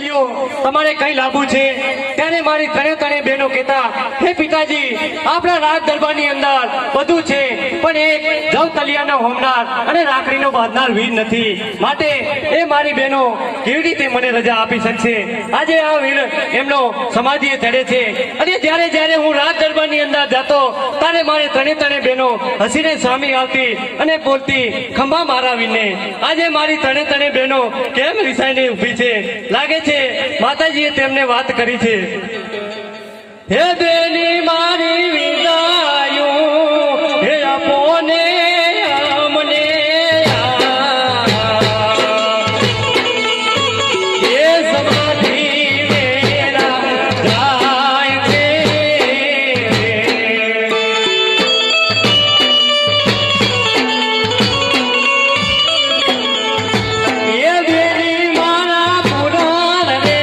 બોલ્યો તમારે કઈ લાવવું છે ત્યારે મારી ત્રણે બહેનો કહેતા હે પિતાજી આપણા રાજ દરબારની અંદર બધું છે પણ એક જવ તલિયાનો હોમનાર અને રાખડીનો બાંધનાર વીર નથી માટે એ મારી બહેનો કેવી રીતે મને રજા આપી શકશે આજે આ વીર એમનો સમાધિએ ચડે છે અને જ્યારે હું રાજ દરબારની અંદર જતો ત્યારે મારી ત્રણે બહેનો હસીને સામે આવતી અને બોલતી ખંભા મારા વીરને આજે મારી ત્રણે બહેનો કેમ રિસાઈને ઊભી છે લાગે છે માતાજીએ તેમને વાત કરી છે હે બેની મારી વિદાયું હે આપોને અમને એ સમાધિ મેરા જાય છે એ બેની મારા પુરાણ રે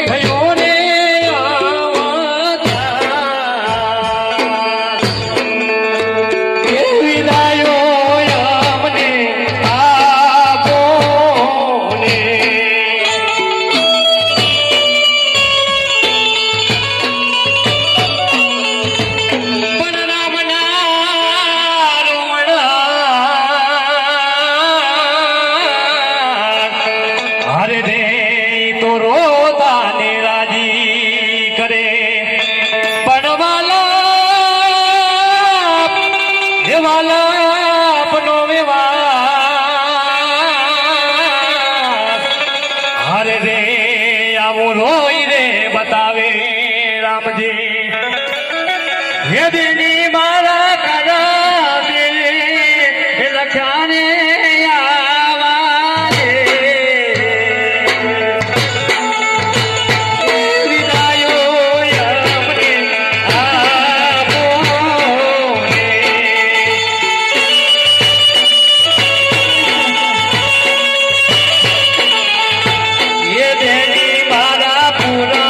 થયો રે बतावे राम जी ये दिनी मारा करा दे लखाने आवाजे विदायो यमने आपोने ये दिनी मारा पूरा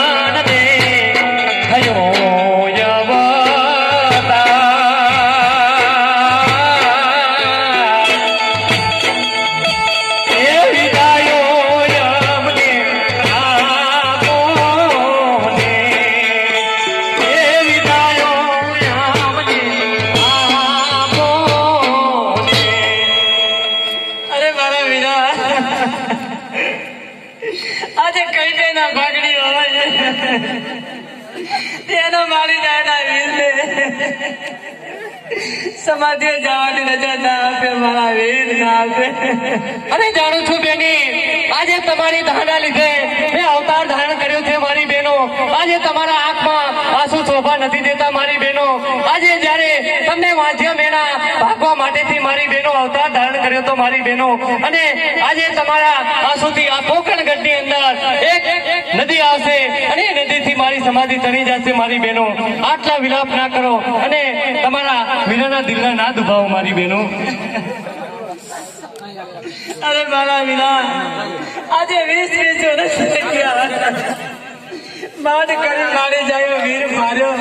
આજે કઈ કઈ ના ભાગડી હોય તેનો મારી દાદા વીરને સમાધિએ જવાની રજા ના આપે મારા વીર ના આપે અને જાણું છું બેની આજે તમારી દાના લીધે મેં અવતાર ધારણ કર્યો છે મારી બહેનો આજે તમારા આંખમાં આંસુ શોભા નથી દેતા મારી બહેનો આજે જ્યારે તમને વાંચ્ય મેળા ભાગવા માટેથી મારી બહેનો અવતાર ધારણ કર્યો તો મારી બહેનો અને આજે તમારા આંસુથી આ પોકરણગઢની અંદર એક નદી આવશે અને એ નદીથી મારી સમાધિ તરી જશે મારી બહેનો આટલા વિલાપ ના કરો અને તમારા વીરાના દિલના ના દુભાવો મારી બહેનો અરે મારા વીરા આજે 20 વર્ષ થઈ ગયા માડ કરી મારી જાય વીર માર્યો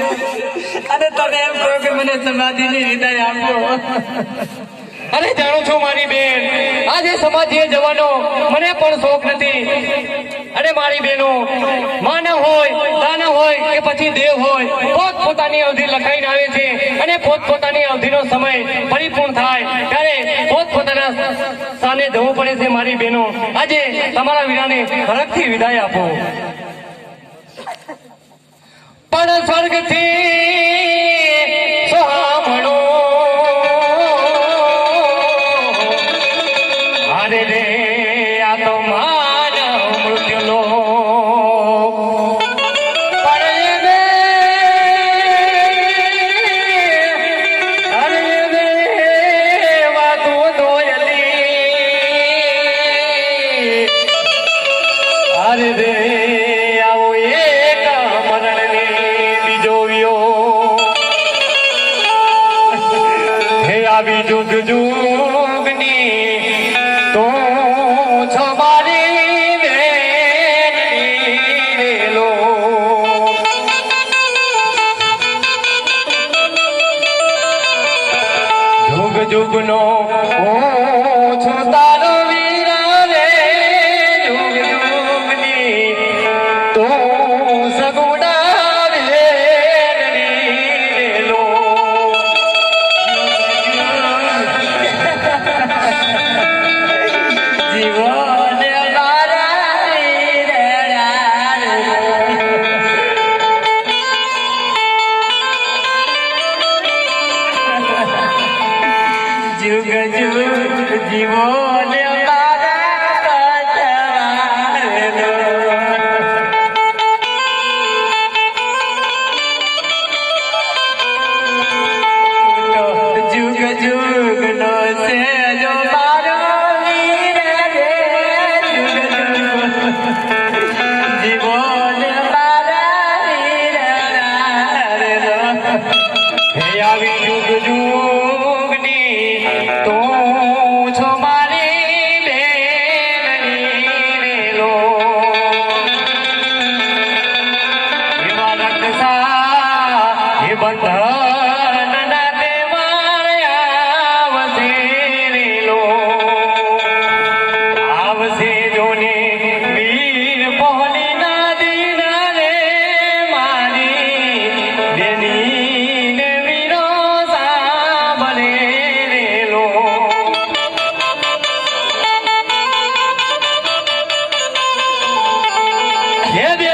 અને તને એમ કહો કે મને સમાધિની વિદાય આપો અરે જાણું છું મારી બેન આજે સમાધિએ જવાનો મને પણ શોખ નથી અરે મારી બહેનો માનવ હોય દાનવ હોય કે પછી દેવ હોય પોતપોતાની અવધિ લખાઈને આવે છે અને પોતપોતાની અવધિનો સમય પરિપૂર્ણ થાય ત્યારે પોતપોતાના સ્થાને જવું પડે છે મારી બહેનો આજે તમારા વીરાને હરખથી વિદાય આપો પણ સ્વર્ગથી સોહામણો અરે રે આ તો માનવ મૃત્યુનો અરે રે આવો એક મરણને બીજો હે આવી જુગ જુગની તો છો મારી બેલો જુગ જુગનો છો તારો વીરા રે જુગ જુગની જુગની તું છો મારી બેનની રેલો એવા રક્ષા એ બંધન ના તહેવાર આવશે રેલો આવશે જોને વીર પહોલી ના દીના રે મારી બેની ને વીરો સાંભળે રેલો હે બે